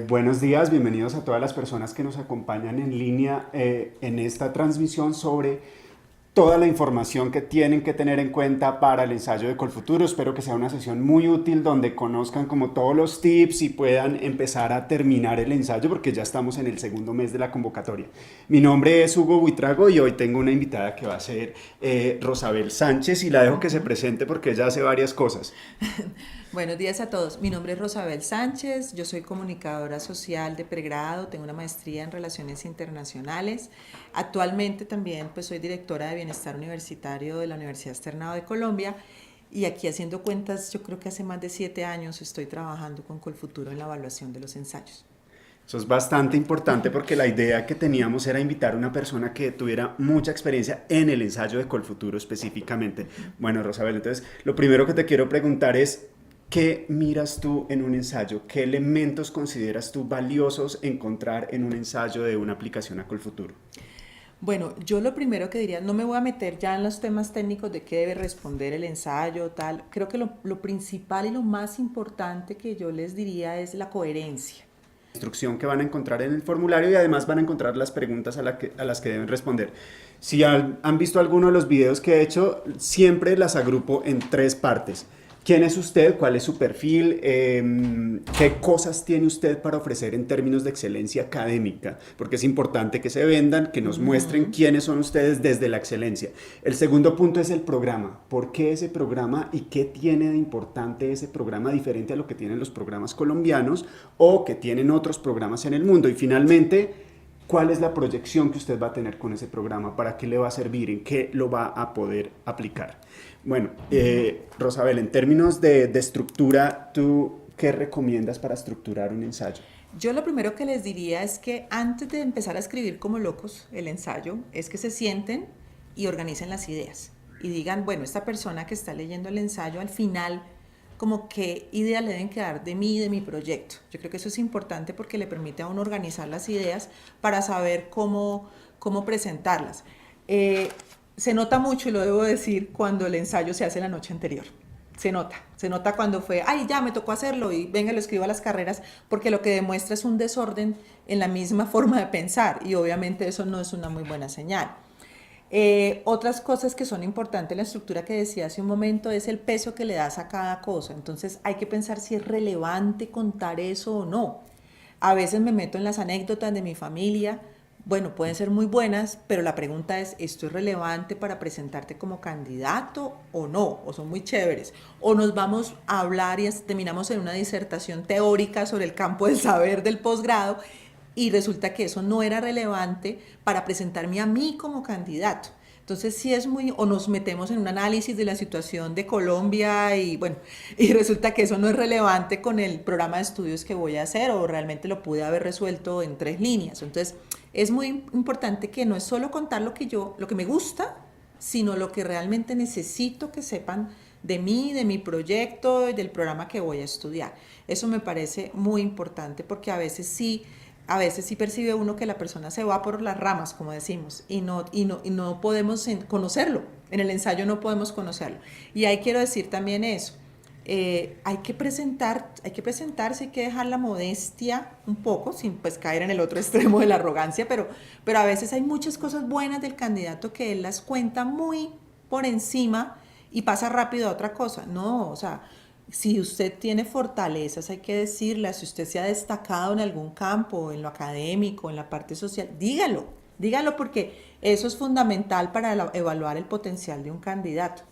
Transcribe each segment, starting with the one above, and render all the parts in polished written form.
Buenos días, bienvenidos a todas las personas que nos acompañan en línea en esta transmisión sobre toda la información que tienen que tener en cuenta para el ensayo de Colfuturo. Espero que sea una sesión muy útil donde conozcan como todos los tips y puedan empezar a terminar el ensayo porque ya estamos en el segundo mes de la convocatoria. Mi nombre es Hugo Buitrago y hoy tengo una invitada que va a ser Rosabel Sánchez y la dejo que se presente porque ella hace varias cosas. Buenos días a todos. Mi nombre es Rosabel Sánchez, yo soy comunicadora social de pregrado, tengo una maestría en Relaciones Internacionales. Actualmente también pues, soy directora de Bienestar Universitario de la Universidad Externado de Colombia y aquí haciendo cuentas, yo creo que hace más de 7 años estoy trabajando con Colfuturo en la evaluación de los ensayos. Eso es bastante importante porque la idea que teníamos era invitar a una persona que tuviera mucha experiencia en el ensayo de Colfuturo específicamente. Bueno, Rosabel, entonces lo primero que te quiero preguntar es, ¿qué miras tú en un ensayo? ¿Qué elementos consideras tú valiosos encontrar en un ensayo de una aplicación a Colfuturo? Bueno, yo lo primero que diría, no me voy a meter ya en los temas técnicos de qué debe responder el ensayo, tal. Creo que lo principal y lo más importante que yo les diría es la coherencia. Instrucción que van a encontrar en el formulario y además van a encontrar las preguntas a las que deben responder. Si han visto alguno de los videos que he hecho, siempre las agrupo en tres partes. ¿Quién es usted? ¿Cuál es su perfil? ¿Qué cosas tiene usted para ofrecer en términos de excelencia académica? Porque es importante que se vendan, que nos muestren quiénes son ustedes desde la excelencia. El segundo punto es el programa. ¿Por qué ese programa y qué tiene de importante ese programa diferente a lo que tienen los programas colombianos o que tienen otros programas en el mundo? Y finalmente, ¿cuál es la proyección que usted va a tener con ese programa? ¿Para qué le va a servir? ¿En qué lo va a poder aplicar? Bueno, Rosabel, en términos de estructura, ¿tú qué recomiendas para estructurar un ensayo? Yo lo primero que les diría es que antes de empezar a escribir como locos el ensayo, es que se sienten y organicen las ideas y digan, bueno, esta persona que está leyendo el ensayo al final, como qué ideas le deben quedar de mí y de mi proyecto. Yo creo que eso es importante porque le permite a uno organizar las ideas para saber cómo presentarlas. Eh, Se nota mucho, y lo debo decir, cuando el ensayo se hace la noche anterior. Se nota cuando fue, ay, ya me tocó hacerlo y venga, lo escribo a las carreras, porque lo que demuestra es un desorden en la misma forma de pensar y obviamente eso no es una muy buena señal. Otras cosas que son importantes en la estructura que decía hace un momento es el peso que le das a cada cosa. Entonces hay que pensar si es relevante contar eso o no. A veces me meto en las anécdotas de mi familia. Bueno, pueden ser muy buenas, pero la pregunta es, ¿esto es relevante para presentarte como candidato o no? ¿O son muy chéveres? ¿O nos vamos a hablar y terminamos en una disertación teórica sobre el campo del saber del posgrado y resulta que eso no era relevante para presentarme a mí como candidato? Entonces sí es muy, o nos metemos en un análisis de la situación de Colombia y bueno, y resulta que eso no es relevante con el programa de estudios que voy a hacer o realmente lo pude haber resuelto en 3 líneas. Entonces es muy importante que no es solo contar lo que me gusta, sino lo que realmente necesito que sepan de mí, de mi proyecto y del programa que voy a estudiar. Eso me parece muy importante porque a veces sí percibe uno que la persona se va por las ramas, como decimos, y no podemos conocerlo. En el ensayo no podemos conocerlo. Y ahí quiero decir también eso. Hay que presentarse, hay que dejar la modestia un poco, sin pues caer en el otro extremo de la arrogancia, pero a veces hay muchas cosas buenas del candidato que él las cuenta muy por encima y pasa rápido a otra cosa. No, o sea, si usted tiene fortalezas, hay que decirlas. Si usted se ha destacado en algún campo, en lo académico, en la parte social, dígalo porque eso es fundamental para evaluar el potencial de un candidato.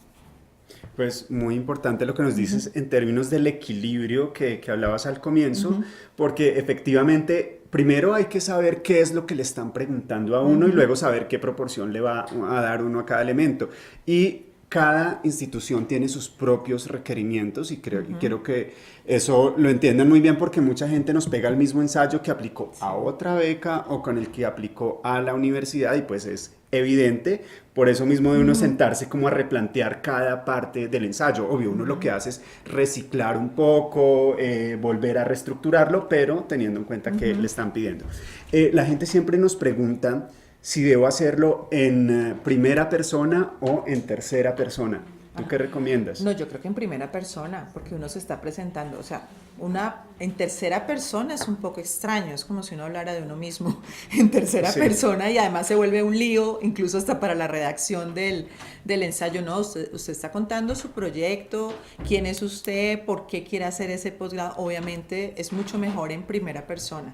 Pues muy importante lo que nos dices en términos del equilibrio que hablabas al comienzo, porque efectivamente primero hay que saber qué es lo que le están preguntando a uno y luego saber qué proporción le va a dar uno a cada elemento. Y cada institución tiene sus propios requerimientos y quiero que eso lo entiendan muy bien porque mucha gente nos pega el mismo ensayo que aplicó a Sí. otra beca o con el que aplicó a la universidad y pues es evidente, por eso mismo de uno sentarse como a replantear cada parte del ensayo. Obvio, uno lo que hace es reciclar un poco, volver a reestructurarlo, pero teniendo en cuenta que le están pidiendo. La gente siempre nos pregunta si debo hacerlo en primera persona o en tercera persona. ¿Tú qué recomiendas? No, yo creo que en primera persona, porque uno se está presentando, o sea, una en tercera persona es un poco extraño, es como si uno hablara de uno mismo en tercera Sí. persona y además se vuelve un lío, incluso hasta para la redacción del ensayo. No, usted está contando su proyecto, quién es usted, por qué quiere hacer ese posgrado. Obviamente es mucho mejor en primera persona.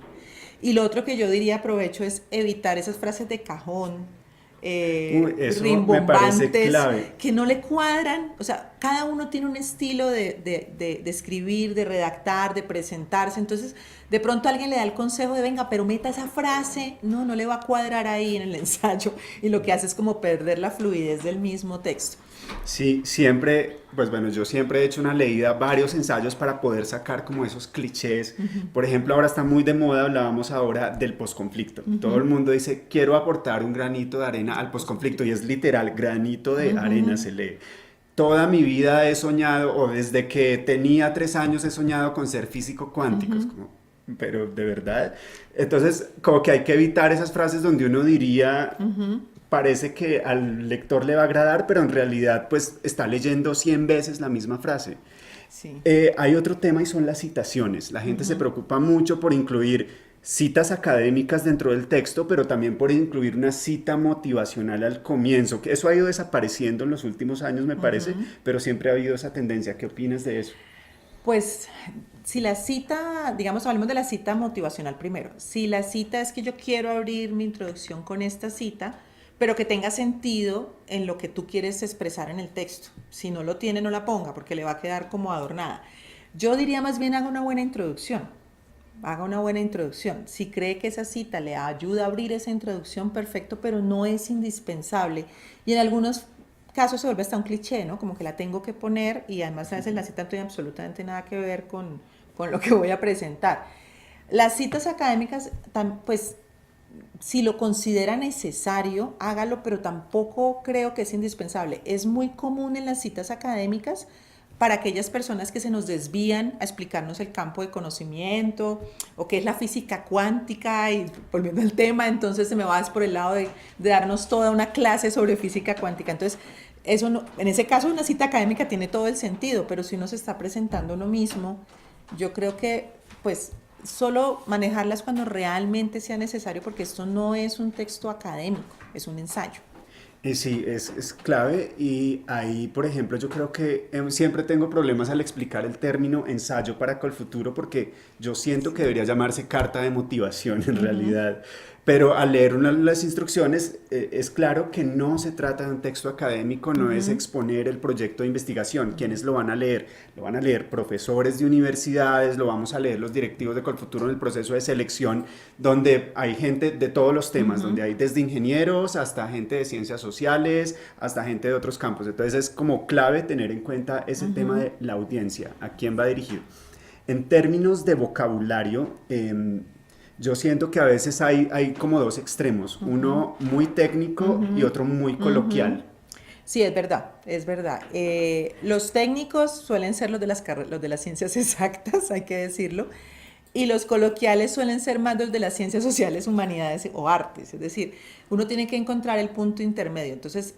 Y lo otro que yo diría, aprovecho, es evitar esas frases de cajón, Uy, eso me parece rimbombantes, clave. que no le cuadran. O sea, cada uno tiene un estilo de escribir, de redactar, de presentarse. Entonces, de pronto alguien le da el consejo de, venga, pero meta esa frase. No, no le va a cuadrar ahí en el ensayo. Y lo que hace es como perder la fluidez del mismo texto. Sí, siempre, pues bueno, yo siempre he hecho una leída, varios ensayos para poder sacar como esos clichés. Por ejemplo, ahora está muy de moda, hablábamos ahora del posconflicto. Todo el mundo dice, quiero aportar un granito de arena al posconflicto y es literal, granito de arena se lee. Toda mi vida he soñado, o desde que tenía 3 años he soñado con ser físico cuántico. Es como, pero de verdad. Entonces, como que hay que evitar esas frases donde uno diría, parece que al lector le va a agradar, pero en realidad pues está leyendo 100 veces la misma frase. Sí. Hay otro tema y son las citaciones. La gente se preocupa mucho por incluir citas académicas dentro del texto, pero también por incluir una cita motivacional al comienzo, que eso ha ido desapareciendo en los últimos años, me parece, pero siempre ha habido esa tendencia. ¿Qué opinas de eso? Pues si la cita, digamos, hablemos de la cita motivacional primero. Si la cita es que yo quiero abrir mi introducción con esta cita, pero que tenga sentido en lo que tú quieres expresar en el texto. Si no lo tiene, no la ponga, porque le va a quedar como adornada. Yo diría más bien haga una buena introducción. Haga una buena introducción. Si cree que esa cita le ayuda a abrir esa introducción, perfecto, pero no es indispensable. Y en algunos casos se vuelve hasta un cliché, ¿no? Como que la tengo que poner y además a veces la cita no tiene absolutamente nada que ver con lo que voy a presentar. Las citas académicas, pues si lo considera necesario, hágalo, pero tampoco creo que es indispensable. Es muy común en las citas académicas para aquellas personas que se nos desvían a explicarnos el campo de conocimiento o qué es la física cuántica y volviendo al tema, entonces se me va por el lado de darnos toda una clase sobre física cuántica. Entonces, eso no, en ese caso una cita académica tiene todo el sentido, pero si uno se está presentando uno mismo, yo creo que pues solo manejarlas cuando realmente sea necesario, porque esto no es un texto académico, es un ensayo. Y sí, es clave y ahí, por ejemplo, yo creo que siempre tengo problemas al explicar el término ensayo para Colfuturo porque yo siento que debería llamarse carta de motivación en realidad. Pero al leer las instrucciones es claro que no se trata de un texto académico, no es exponer el proyecto de investigación. ¿Quiénes lo van a leer? Lo van a leer profesores de universidades, lo vamos a leer los directivos de Colfuturo en el proceso de selección, donde hay gente de todos los temas, donde hay desde ingenieros hasta gente de ciencias sociales, hasta gente de otros campos. Entonces es como clave tener en cuenta ese tema de la audiencia, a quién va dirigido. En términos de vocabulario, yo siento que a veces hay como dos extremos, uno muy técnico y otro muy coloquial. Sí, es verdad, es verdad. Los técnicos suelen ser los de las ciencias exactas, hay que decirlo, y los coloquiales suelen ser más los de las ciencias sociales, humanidades o artes. Es decir, uno tiene que encontrar el punto intermedio. Entonces,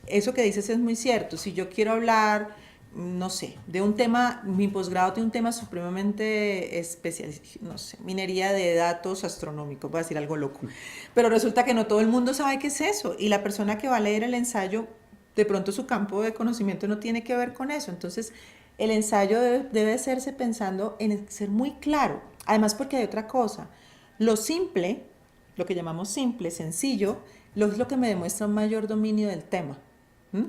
eso que dices es muy cierto. Si yo quiero hablar, no sé, de un tema, mi posgrado tiene un tema supremamente especial, no sé, minería de datos astronómicos, voy a decir algo loco. Pero resulta que no todo el mundo sabe qué es eso, y la persona que va a leer el ensayo, de pronto su campo de conocimiento no tiene que ver con eso. Entonces, el ensayo debe hacerse pensando en ser muy claro. Además, porque hay otra cosa. Lo simple, lo que llamamos simple, sencillo, es lo que me demuestra un mayor dominio del tema.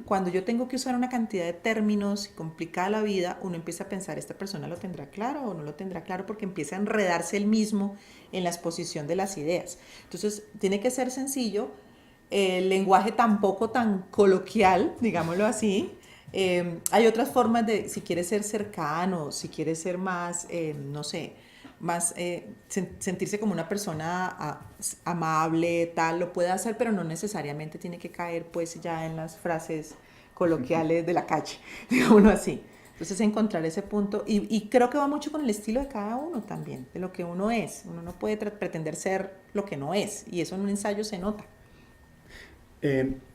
Cuando yo tengo que usar una cantidad de términos y complicar la vida, uno empieza a pensar, ¿esta persona lo tendrá claro o no lo tendrá claro? Porque empieza a enredarse él mismo en la exposición de las ideas. Entonces, tiene que ser sencillo, el lenguaje tampoco tan coloquial, digámoslo así. Hay otras formas de, si quieres ser cercano, si quieres ser más, no sé, más sentirse como una persona amable, tal, lo puede hacer, pero no necesariamente tiene que caer pues ya en las frases coloquiales de la calle, digámoslo así. Entonces encontrar ese punto, y creo que va mucho con el estilo de cada uno también, de lo que uno es. Uno no puede pretender ser lo que no es, y eso en un ensayo se nota.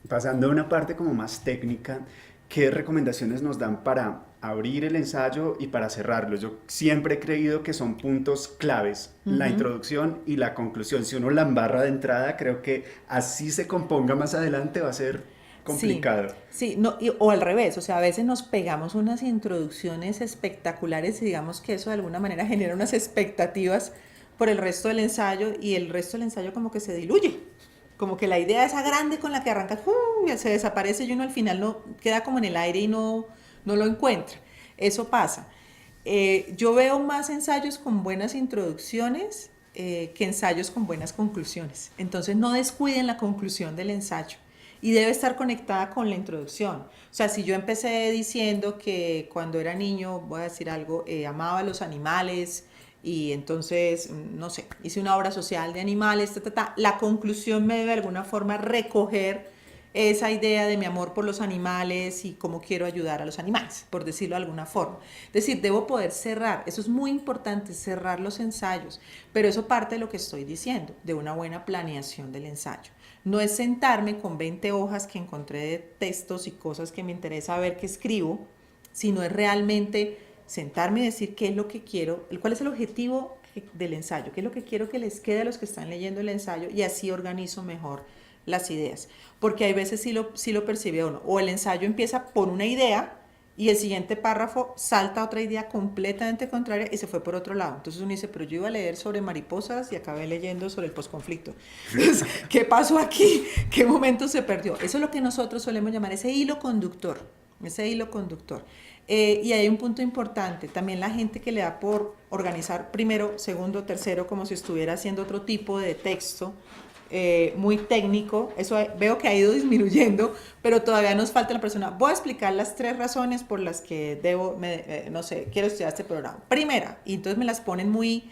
Pasando a una parte como más técnica, ¿qué recomendaciones nos dan para abrir el ensayo y para cerrarlo. Yo siempre he creído que son puntos claves, la introducción y la conclusión. Si uno la embarra de entrada, creo que así se componga más adelante va a ser Sí, complicado. sí, no, o al revés, o sea, a veces nos pegamos unas introducciones espectaculares y digamos que eso de alguna manera genera unas expectativas por el resto del ensayo y el resto del ensayo como que se diluye, como que la idea esa grande con la que arrancas se desaparece y uno al final no queda como en el aire y no lo encuentra. Eso pasa. Yo veo más ensayos con buenas introducciones que ensayos con buenas conclusiones. Entonces no descuiden la conclusión del ensayo y debe estar conectada con la introducción. O sea, si yo empecé diciendo que cuando era niño, voy a decir algo, amaba a los animales y entonces, no sé, hice una obra social de animales, la conclusión me debe de alguna forma recoger esa idea de mi amor por los animales y cómo quiero ayudar a los animales, por decirlo de alguna forma. Es decir, debo poder cerrar, eso es muy importante, cerrar los ensayos, pero eso parte de lo que estoy diciendo, de una buena planeación del ensayo. No es sentarme con 20 hojas que encontré de textos y cosas que me interesa ver que escribo, sino es realmente sentarme y decir qué es lo que quiero, cuál es el objetivo del ensayo, qué es lo que quiero que les quede a los que están leyendo el ensayo y así organizo mejor las ideas. Porque hay veces sí lo percibe uno, o el ensayo empieza por una idea y el siguiente párrafo salta a otra idea completamente contraria y se fue por otro lado. Entonces uno dice, pero yo iba a leer sobre mariposas y acabé leyendo sobre el posconflicto. Entonces, ¿qué pasó aquí? ¿Qué momento se perdió? Eso es lo que nosotros solemos llamar ese hilo conductor. Ese hilo conductor. Y hay un punto importante, también la gente que le da por organizar primero, segundo, tercero, como si estuviera haciendo otro tipo de texto, muy técnico, eso veo que ha ido disminuyendo, pero todavía nos falta la persona. Voy a explicar las 3 razones por las que no sé, quiero estudiar este programa. Primera, y entonces me las ponen muy,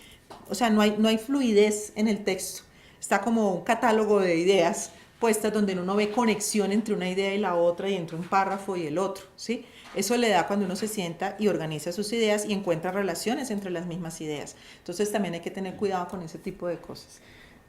o sea, no hay fluidez en el texto, está como un catálogo de ideas puestas donde uno ve conexión entre una idea y la otra y entre un párrafo y el otro, ¿sí? Eso le da cuando uno se sienta y organiza sus ideas y encuentra relaciones entre las mismas ideas. Entonces también hay que tener cuidado con ese tipo de cosas.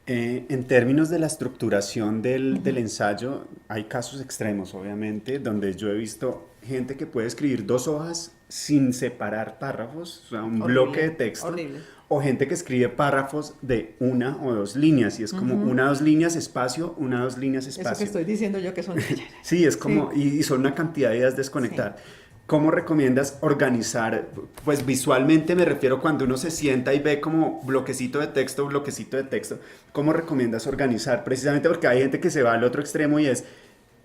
En términos de la estructuración del ensayo, hay casos extremos, obviamente, donde yo he visto gente que puede escribir 2 hojas sin separar párrafos, o sea, un bloque de Horrible, texto, horrible. o gente que escribe párrafos de 1 o 2 líneas, y es como 1 o 2 líneas, espacio, 1 o 2 líneas, Eso que espacio. estoy diciendo yo que son... Sí, es como, Sí, y son una cantidad de ideas sí. desconectadas. ¿Cómo recomiendas organizar? Pues visualmente me refiero cuando uno se sienta y ve como bloquecito de texto, bloquecito de texto. ¿Cómo recomiendas organizar? Precisamente porque hay gente que se va al otro extremo y es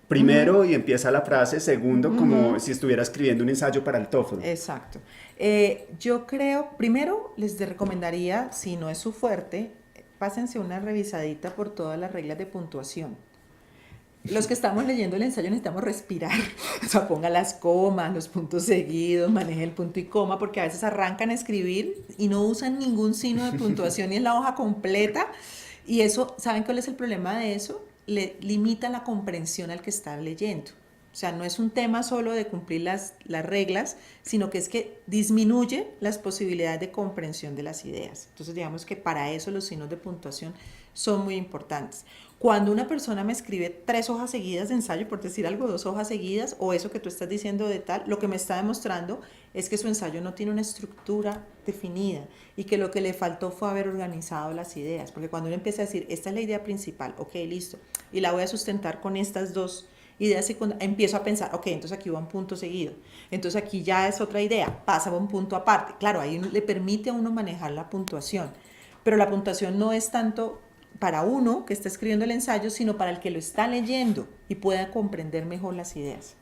primero y empieza la frase, segundo como si estuviera escribiendo un ensayo para el TOEFL. Exacto. Yo creo, primero recomendaría, si no es su fuerte, pásense una revisadita por todas las reglas de puntuación. Los que estamos leyendo el ensayo necesitamos respirar, o sea, ponga las comas, los puntos seguidos, maneje el punto y coma, porque a veces arrancan a escribir y no usan ningún signo de puntuación ni en la hoja completa, y eso, ¿saben cuál es el problema de eso? Le limita la comprensión al que está leyendo. O sea, no es un tema solo de cumplir las reglas, sino que es que disminuye las posibilidades de comprensión de las ideas. Entonces, digamos que para eso los signos de puntuación son muy importantes. Cuando una persona me escribe 3 hojas seguidas de ensayo, por decir algo, 2 hojas seguidas, o eso que tú estás diciendo de tal, lo que me está demostrando es que su ensayo no tiene una estructura definida y que lo que le faltó fue haber organizado las ideas. Porque cuando uno empieza a decir, esta es la idea principal, ok, listo, y la voy a sustentar con estas 2 ideas secundarias, empiezo a pensar, ok, entonces aquí va un punto seguido, entonces aquí ya es otra idea, pasa a un punto aparte. Claro, ahí le permite a uno manejar la puntuación, pero la puntuación no es tanto para uno que está escribiendo el ensayo, sino para el que lo está leyendo y pueda comprender mejor las ideas.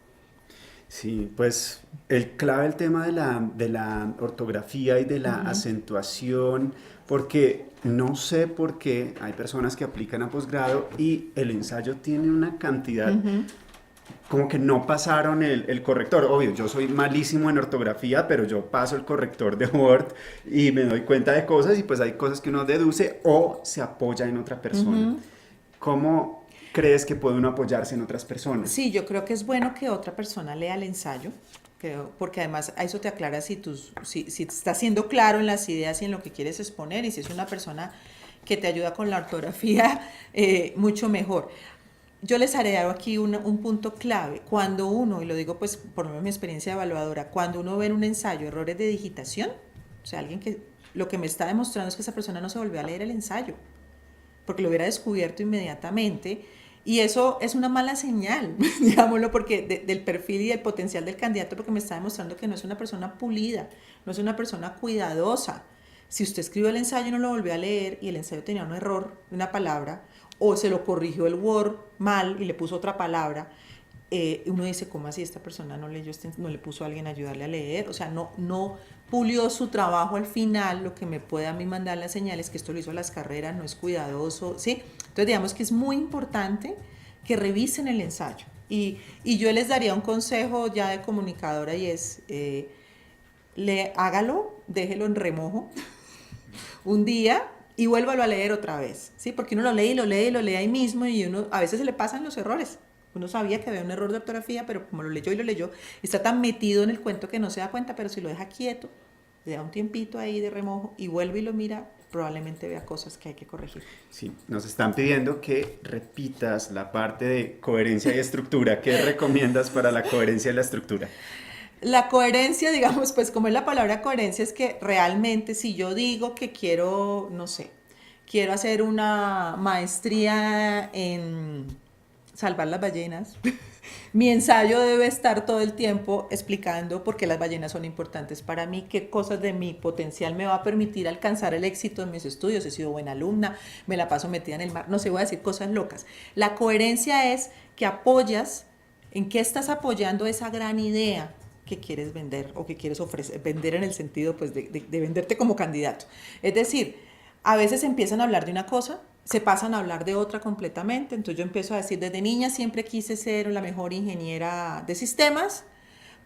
Sí, pues el tema de la ortografía y de la acentuación, porque no sé por qué hay personas que aplican a posgrado y el ensayo tiene una cantidad, como que no pasaron el corrector. Obvio, yo soy malísimo en ortografía, pero yo paso el corrector de Word y me doy cuenta de cosas y pues hay cosas que uno deduce o se apoya en otra persona. ¿Cómo crees que puede uno apoyarse en otras personas? Sí, yo creo que es bueno que otra persona lea el ensayo, creo, porque además a eso te aclara si estás siendo claro en las ideas y en lo que quieres exponer, y si es una persona que te ayuda con la ortografía, mucho mejor. yo les haré aquí un punto clave. Cuando uno, y lo digo pues por lo menos mi experiencia evaluadora, cuando uno ve en un ensayo errores de digitación, o sea, alguien que lo que me está demostrando es que esa persona no se volvió a leer el ensayo, porque lo hubiera descubierto inmediatamente, y eso es una mala señal, digámoslo, porque del perfil y del potencial del candidato, porque me está demostrando que no es una persona pulida, no es una persona cuidadosa. Si usted escribió el ensayo y no lo volvió a leer y el ensayo tenía un error de una palabra, o se lo corrigió el Word mal y le puso otra palabra, uno dice, ¿cómo así esta persona no leyó, no le puso a alguien a ayudarle a leer? O sea, no pulió su trabajo al final. Lo que me puede a mí mandar la señal es que esto lo hizo a las carreras, no es cuidadoso, ¿sí? Entonces digamos que es muy importante que revisen el ensayo. Y yo les daría un consejo ya de comunicadora, y es, hágalo, déjelo en remojo un día y vuélvalo a leer otra vez, ¿sí? Porque uno lo lee y lo lee y lo lee ahí mismo, y uno a veces se le pasan los errores. Uno sabía que había un error de ortografía, pero como lo leyó y lo leyó, está tan metido en el cuento que no se da cuenta, pero si lo deja quieto, le da un tiempito ahí de remojo y vuelve y lo mira, probablemente vea cosas que hay que corregir. Sí, nos están pidiendo que repitas la parte de coherencia y estructura. ¿Qué recomiendas para la coherencia y la estructura? La coherencia, digamos, pues como es la palabra coherencia, es que realmente si yo digo que quiero, no sé, quiero hacer una maestría en salvar las ballenas, mi ensayo debe estar todo el tiempo explicando por qué las ballenas son importantes para mí, qué cosas de mi potencial me va a permitir alcanzar el éxito en mis estudios. He sido buena alumna, me la paso metida en el mar, no sé, voy a decir cosas locas. La coherencia es que apoyas, en qué estás apoyando esa gran idea que quieres vender o que quieres ofrecer, vender en el sentido pues de venderte como candidato. Es decir, a veces empiezan a hablar de una cosa, se pasan a hablar de otra completamente. Entonces yo empiezo a decir, desde niña siempre quise ser la mejor ingeniera de sistemas,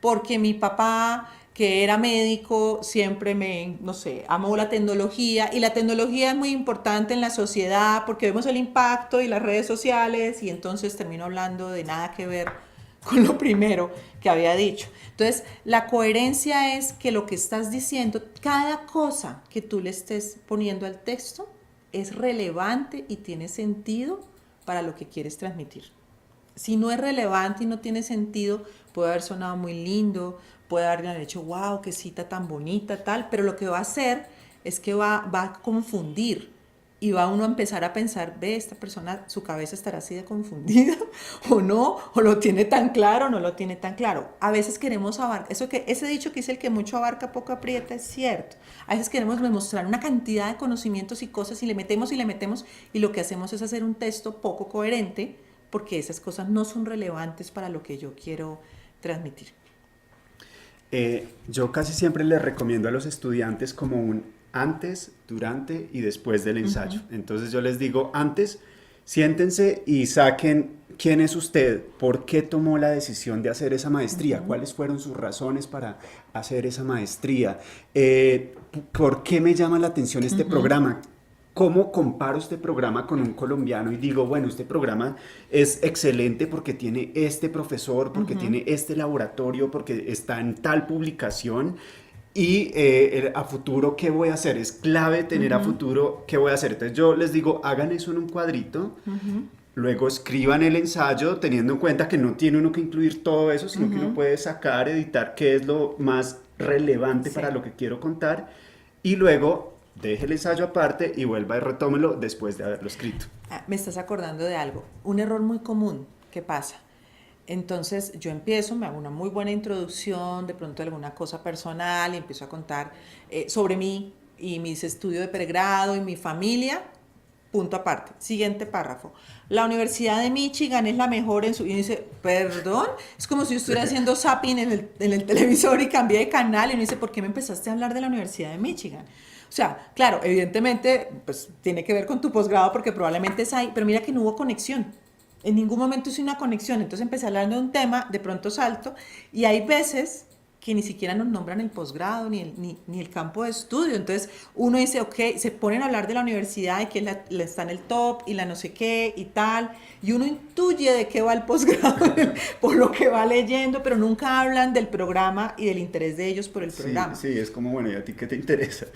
porque mi papá, que era médico, siempre no sé, amó la tecnología, y la tecnología es muy importante en la sociedad porque vemos el impacto y las redes sociales, y entonces termino hablando de nada que ver con lo primero que había dicho. Entonces, la coherencia es que lo que estás diciendo, cada cosa que tú le estés poniendo al texto, es relevante y tiene sentido para lo que quieres transmitir. Si no es relevante y no tiene sentido, puede haber sonado muy lindo, puede haber hecho, wow, qué cita tan bonita, tal, pero lo que va a hacer es que va a confundir, y va uno a empezar a pensar, ve, esta persona, su cabeza estará así de confundida o no, o lo tiene tan claro o no lo tiene tan claro. A veces queremos abarcar, ese dicho que dice el que mucho abarca poco aprieta, es cierto. A veces queremos demostrar una cantidad de conocimientos y cosas, y le metemos, y lo que hacemos es hacer un texto poco coherente, porque esas cosas no son relevantes para lo que yo quiero transmitir. Yo casi siempre les recomiendo a los estudiantes como un antes, durante y después del ensayo. Entonces yo les digo, antes, siéntense y saquen quién es usted, por qué tomó la decisión de hacer esa maestría, cuáles fueron sus razones para hacer esa maestría, por qué me llama la atención este programa. ¿Cómo comparo este programa con un colombiano y digo, bueno, este programa es excelente porque tiene este profesor, porque tiene este laboratorio, porque está en tal publicación? Y a futuro, ¿qué voy a hacer? Es clave tener a futuro, ¿qué voy a hacer? Entonces yo les digo, hagan eso en un cuadrito, luego escriban el ensayo, teniendo en cuenta que no tiene uno que incluir todo eso, sino que uno puede sacar, editar qué es lo más relevante para lo que quiero contar, y luego deje el ensayo aparte y vuelva y retómelo después de haberlo escrito. Me estás acordando de algo, un error muy común que pasa. Entonces yo empiezo, me hago una muy buena introducción, de pronto alguna cosa personal, y empiezo a contar sobre mí y mis estudios de pregrado y mi familia, punto aparte. Siguiente párrafo. La Universidad de Michigan es la mejor en su... Y uno dice, perdón, es como si yo estuviera haciendo zapping en el televisor y cambié de canal, y uno dice, ¿por qué me empezaste a hablar de la Universidad de Michigan? O sea, claro, evidentemente, pues tiene que ver con tu posgrado porque probablemente es ahí, pero mira que no hubo conexión. En ningún momento hice una conexión. Entonces empecé hablando de un tema, de pronto salto, y hay veces que ni siquiera nos nombran el posgrado ni el campo de estudio. Entonces uno dice, ok, se ponen a hablar de la universidad, de que está en el top y la no sé qué y tal, y uno intuye de qué va el posgrado por lo que va leyendo, pero nunca hablan del programa y del interés de ellos por el programa. Sí, es como, bueno, ¿y a ti qué te interesa?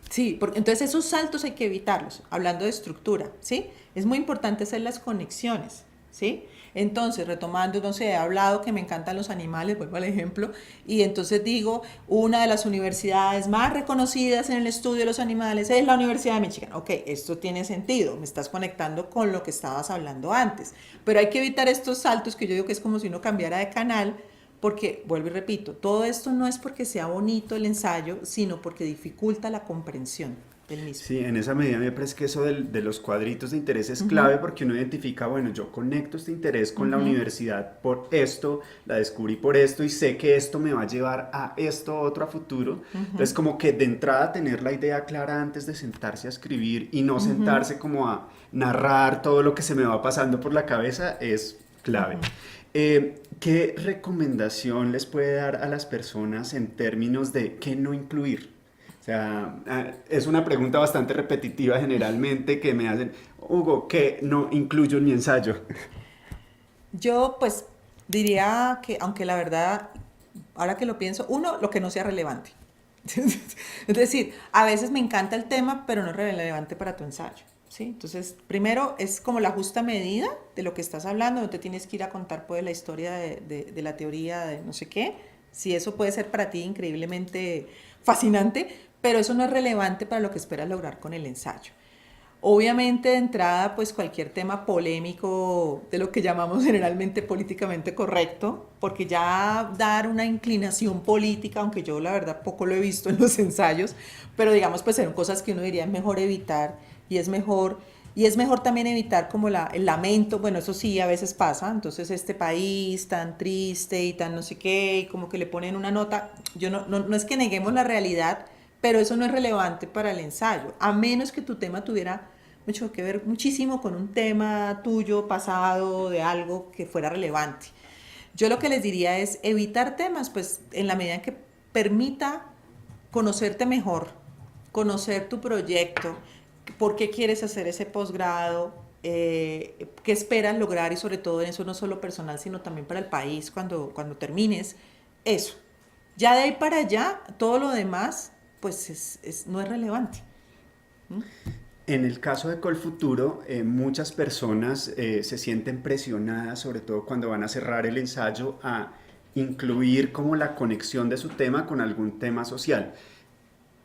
Sí, entonces esos saltos hay que evitarlos, hablando de estructura, ¿sí? Es muy importante hacer las conexiones. ¿sí? Entonces, retomando, no sé, he hablado que me encantan los animales, vuelvo al ejemplo, y entonces digo, una de las universidades más reconocidas en el estudio de los animales es la Universidad de Michigan. Ok, esto tiene sentido, me estás conectando con lo que estabas hablando antes, pero hay que evitar estos saltos que yo digo que es como si uno cambiara de canal, porque, vuelvo y repito, todo esto no es porque sea bonito el ensayo, sino porque dificulta la comprensión del mismo. Sí, en esa medida me parece que eso de los cuadritos de interés es clave porque uno identifica, bueno, yo conecto este interés con la universidad por esto, la descubrí por esto y sé que esto me va a llevar a esto otro a futuro. Entonces, como que de entrada tener la idea clara antes de sentarse a escribir y no sentarse como a narrar todo lo que se me va pasando por la cabeza es clave. ¿Qué recomendación les puede dar a las personas en términos de qué no incluir? O sea, es una pregunta bastante repetitiva generalmente que me hacen, Hugo, ¿qué no incluyo en mi ensayo? Yo pues diría que, aunque la verdad, ahora que lo pienso, uno, lo que no sea relevante. Es decir, a veces me encanta el tema, pero no es relevante para tu ensayo. ¿Sí? Entonces, primero es como la justa medida de lo que estás hablando, no te tienes que ir a contar pues la historia de la teoría de no sé qué, si eso puede ser para ti increíblemente fascinante, pero eso no es relevante para lo que esperas lograr con el ensayo. Obviamente de entrada, pues cualquier tema polémico de lo que llamamos generalmente políticamente correcto, porque ya dar una inclinación política, aunque yo la verdad poco lo he visto en los ensayos, pero digamos pues son cosas que uno diría es mejor evitar y es mejor también evitar como el lamento, bueno, eso sí a veces pasa, entonces este país tan triste y tan no sé qué, y como que le ponen una nota, yo no es que neguemos la realidad, pero eso no es relevante para el ensayo, a menos que tu tema tuviera mucho que ver muchísimo con un tema tuyo, pasado, de algo que fuera relevante. Yo lo que les diría es evitar temas, pues en la medida en que permita conocerte mejor, conocer tu proyecto, por qué quieres hacer ese posgrado, qué esperas lograr y sobre todo en eso no solo personal, sino también para el país cuando termines. Eso. Ya de ahí para allá, todo lo demás, pues no es relevante. ¿Mm? En el caso de Colfuturo, muchas personas se sienten presionadas, sobre todo cuando van a cerrar el ensayo, a incluir como la conexión de su tema con algún tema social.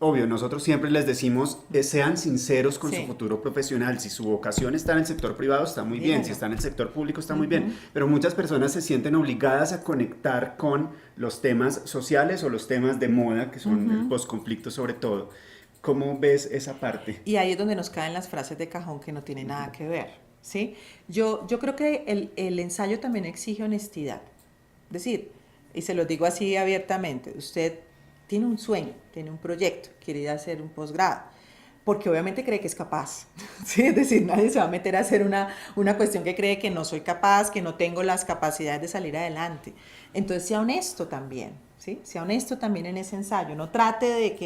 Obvio, nosotros siempre les decimos, sean sinceros con su Sí, futuro profesional. Si su vocación está en el sector privado, está muy bien. Si díganlo. está en el sector público, está muy bien. Ujú. Pero muchas personas se sienten obligadas a conectar con los temas sociales o los temas de moda, que son el posconflicto sobre todo. ¿Cómo ves esa parte? Y ahí es donde nos caen las frases de cajón que no tienen nada que ver, ¿sí? Yo creo que el ensayo también exige honestidad. Es decir, y se lo digo así abiertamente, usted tiene un sueño, tiene un proyecto, quiere ir a hacer un posgrado, porque obviamente cree que es capaz, ¿sí? Es decir, nadie se va a meter a hacer una cuestión que cree que no soy capaz, que no tengo las capacidades de salir adelante. Entonces, sea honesto también, ¿sí? Sea honesto también en ese ensayo, no trate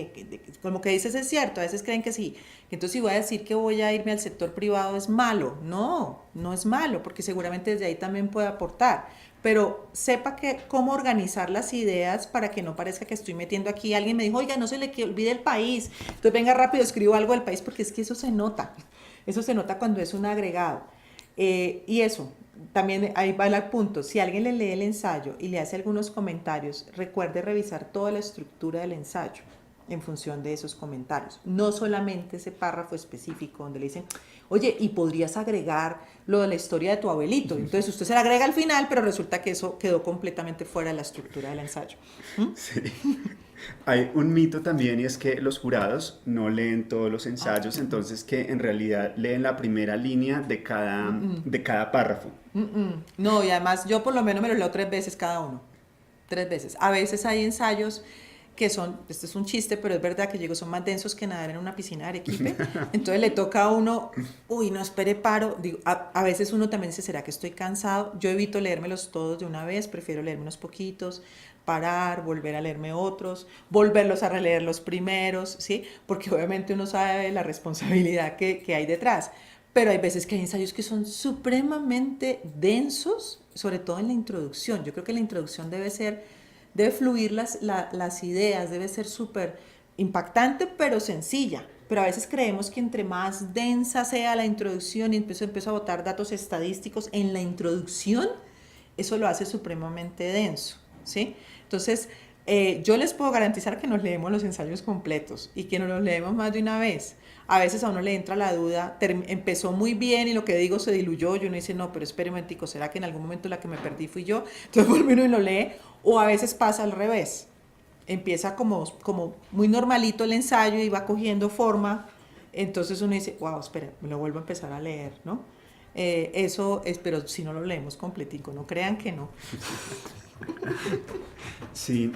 como que dices es cierto, a veces creen que sí, que entonces si voy a decir que voy a irme al sector privado es malo, no es malo, porque seguramente desde ahí también puede aportar, pero sepa que cómo organizar las ideas para que no parezca que estoy metiendo aquí. Alguien me dijo, oiga, no se le olvide el país. Entonces venga rápido, escribo algo del país, porque es que eso se nota cuando es un agregado. Y eso, también ahí va el punto, si alguien le lee el ensayo y le hace algunos comentarios, recuerde revisar toda la estructura del ensayo en función de esos comentarios, no solamente ese párrafo específico donde le dicen, oye, y podrías agregar lo de la historia de tu abuelito, entonces usted se lo agrega al final, pero resulta que eso quedó completamente fuera de la estructura del ensayo. ¿Mm? Sí. Hay un mito también y es que los jurados no leen todos los Ah, ensayos, entonces que en realidad leen la primera línea de cada párrafo. no, y además yo por lo menos me lo leo 3 veces cada uno. 3 veces. A veces hay ensayos que son, este es un chiste, pero es verdad que llego, son más densos que nadar en una piscina de Arequipe. Entonces le toca a uno, uy, no espere paro. Digo, a veces uno también dice, ¿será que estoy cansado? Yo evito leérmelos todos de una vez, prefiero leerme unos poquitos, parar, volver a leerme otros, volverlos a releer los primeros, ¿sí? Porque obviamente uno sabe la responsabilidad que hay detrás. Pero hay veces que hay ensayos que son supremamente densos, sobre todo en la introducción. Yo creo que la introducción debe fluir las ideas, debe ser súper impactante, pero sencilla. pero a veces creemos que entre más densa sea la introducción y empiezo a botar datos estadísticos en la introducción, eso lo hace supremamente denso, ¿sí? Entonces, yo les puedo garantizar que nos leemos los ensayos completos y que nos los leemos más de una vez. A veces a uno le entra la duda, empezó muy bien y lo que digo se diluyó, y uno dice, no, pero espere un momentico, ¿será que en algún momento la que me perdí fui yo? Entonces vuelve uno y lo lee, o a veces pasa al revés. Empieza como muy normalito el ensayo y va cogiendo forma, entonces uno dice, wow, espera, me lo vuelvo a empezar a leer, ¿no? Eso es, pero si no lo leemos completico, no crean que no. Sí,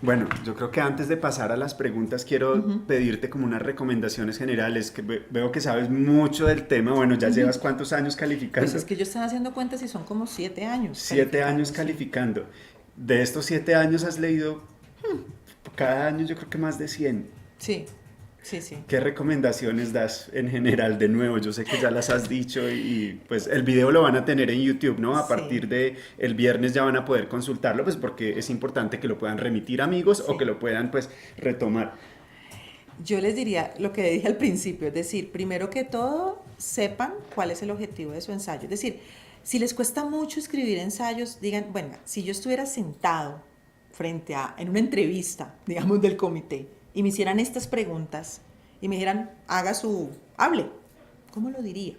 bueno, yo creo que antes de pasar a las preguntas quiero pedirte como unas recomendaciones generales, que veo que sabes mucho del tema. Bueno, ya llevas ¿cuántos años calificando? Pues es que yo estaba haciendo cuentas y son como 7 años. 7 años calificando. De estos 7 años has leído cada año yo creo que más de 100. Sí, sí, sí. ¿Qué recomendaciones das en general? De nuevo, yo sé que ya las has dicho y pues el video lo van a tener en YouTube, ¿no? A partir de el viernes ya van a poder consultarlo, pues porque es importante que lo puedan remitir amigos o que lo puedan pues retomar. Yo les diría lo que dije al principio, es decir, primero que todo, sepan cuál es el objetivo de su ensayo. Es decir, si les cuesta mucho escribir ensayos, digan, bueno, si yo estuviera sentado en una entrevista, digamos, del comité, y me hicieran estas preguntas, y me dijeran, hable, ¿cómo lo diría?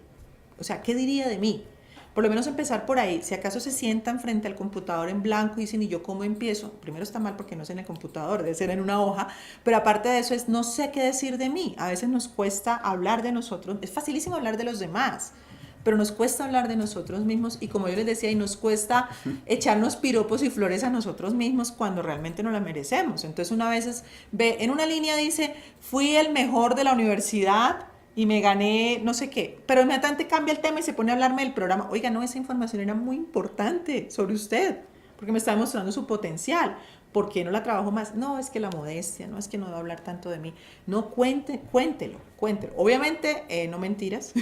O sea, ¿qué diría de mí? Por lo menos empezar por ahí. Si acaso se sientan frente al computador en blanco y dicen, ¿y yo cómo empiezo? Primero está mal porque no es en el computador, debe ser en una hoja, pero aparte de eso es, no sé qué decir de mí. A veces nos cuesta hablar de nosotros, es facilísimo hablar de los demás, pero nos cuesta hablar de nosotros mismos y como yo les decía, y nos cuesta echarnos piropos y flores a nosotros mismos cuando realmente no la merecemos. Entonces una vez ve, en una línea dice, fui el mejor de la universidad y me gané no sé qué, pero inmediatamente cambia el tema y se pone a hablarme del programa. Oiga, no, esa información era muy importante sobre usted, porque me está demostrando su potencial. ¿Por qué no la trabajo más? No, es que la modestia, no es que no debo hablar tanto de mí. No, cuéntelo. Obviamente, no mentiras,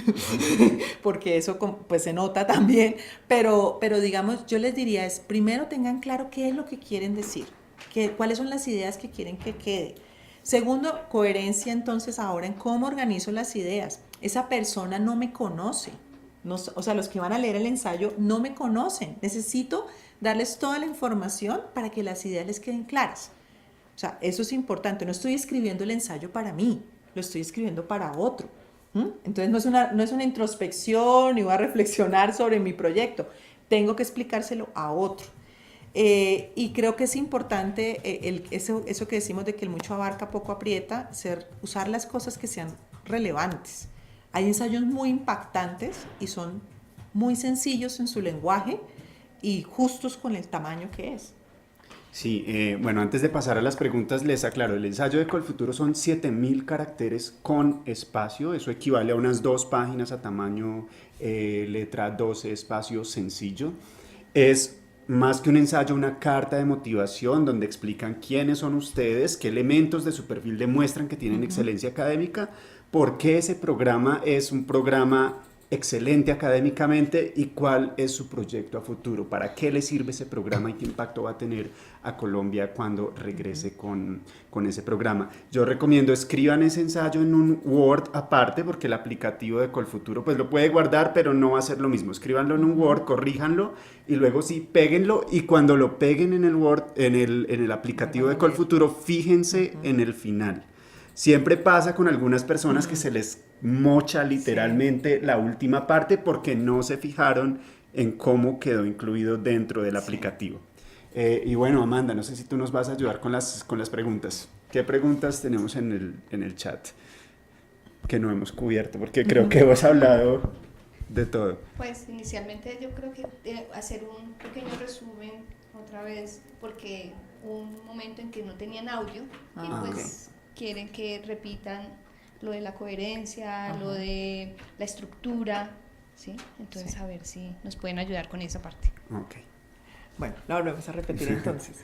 porque eso pues se nota también, pero digamos, yo les diría es, primero tengan claro qué es lo que quieren decir, cuáles son las ideas que quieren que quede. Segundo, coherencia entonces ahora en cómo organizo las ideas. Esa persona no me conoce. No, o sea, los que van a leer el ensayo no me conocen. Necesito darles toda la información para que las ideas les queden claras. O sea, eso es importante. No estoy escribiendo el ensayo para mí, lo estoy escribiendo para otro. Entonces no es una introspección ni voy a reflexionar sobre mi proyecto. Tengo que explicárselo a otro. Y creo que es importante eso que decimos de que el mucho abarca, poco aprieta, usar las cosas que sean relevantes. Hay ensayos muy impactantes y son muy sencillos en su lenguaje y justos con el tamaño que es. Sí, bueno, antes de pasar a las preguntas les aclaro, el ensayo de Colfuturo son 7000 caracteres con espacio, eso equivale a unas 2 páginas a tamaño letra 12 espacio sencillo. Es más que un ensayo, una carta de motivación donde explican quiénes son ustedes, qué elementos de su perfil demuestran que tienen excelencia académica, por qué ese programa es un programa excelente académicamente y cuál es su proyecto a futuro, para qué le sirve ese programa y qué impacto va a tener a Colombia cuando regrese con ese programa. Yo recomiendo escriban ese ensayo en un Word aparte porque el aplicativo de Colfuturo pues lo puede guardar pero no va a ser lo mismo. Escríbanlo en un Word, corríjanlo y luego sí péguenlo y cuando lo peguen en el Word, en el aplicativo de Colfuturo, fíjense en el final. Siempre pasa con algunas personas que se les mocha literalmente la última parte porque no se fijaron en cómo quedó incluido dentro del aplicativo. Y bueno, Amanda, no sé si tú nos vas a ayudar con las preguntas. ¿Qué preguntas tenemos en el chat que no hemos cubierto? Porque creo que hemos hablado de todo. Pues inicialmente yo creo que hacer un pequeño resumen otra vez porque hubo un momento en que no tenían audio y pues quieren que repitan lo de la coherencia, lo de la estructura, ¿sí? Entonces a ver si nos pueden ayudar con esa parte. Ok. Bueno, la volvemos a repetir entonces.